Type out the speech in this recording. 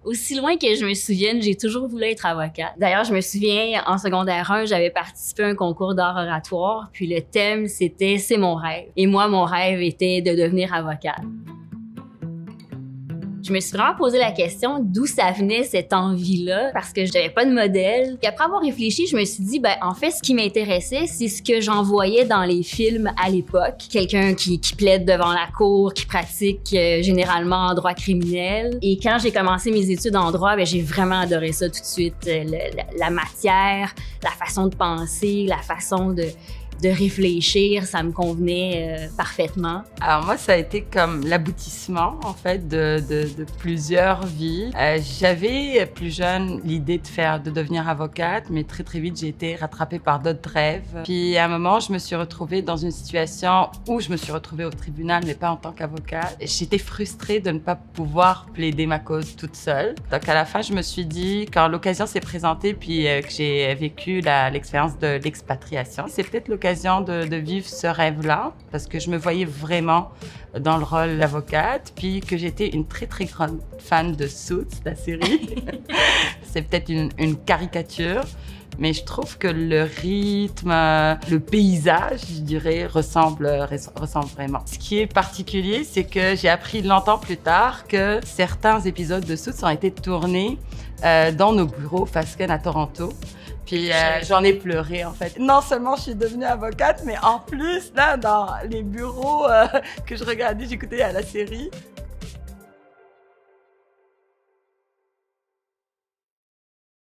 Aussi loin que je me souvienne, j'ai toujours voulu être avocate. D'ailleurs, je me souviens, en secondaire 1, j'avais participé à un concours d'art oratoire, puis le thème, c'était « C'est mon rêve ». Et moi, mon rêve était de devenir avocate. Je me suis vraiment posé la question d'où ça venait cette envie-là, parce que je n'avais pas de modèle. Puis après avoir réfléchi, je me suis dit, en fait, ce qui m'intéressait, c'est ce que j'en voyais dans les films à l'époque. Quelqu'un qui plaide devant la cour, qui pratique généralement en droit criminel. Et quand j'ai commencé mes études en droit, j'ai vraiment adoré ça tout de suite. La matière, la façon de penser, la façon de réfléchir, ça me convenait parfaitement. Alors moi, ça a été comme l'aboutissement, en fait, de plusieurs vies. J'avais, plus jeune, l'idée de devenir avocate, mais très, très vite, j'ai été rattrapée par d'autres rêves. Puis, à un moment, je me suis retrouvée dans une situation où je me suis retrouvée au tribunal, mais pas en tant qu'avocate. J'étais frustrée de ne pas pouvoir plaider ma cause toute seule. Donc, à la fin, je me suis dit, quand l'occasion s'est présentée, puis que j'ai vécu l'expérience de l'expatriation, c'est peut-être l'occasion de vivre ce rêve-là, parce que je me voyais vraiment dans le rôle d'avocate, puis que j'étais une très, très grande fan de Suits, la série. C'est peut-être une caricature, mais je trouve que le rythme, le paysage, je dirais, ressemble vraiment. Ce qui est particulier, c'est que j'ai appris longtemps plus tard que certains épisodes de Suits ont été tournés dans nos bureaux Fasken à Toronto. Puis j'en ai pleuré, en fait. Non seulement je suis devenue avocate, mais en plus, là, dans les bureaux que je regardais, j'écoutais à la série,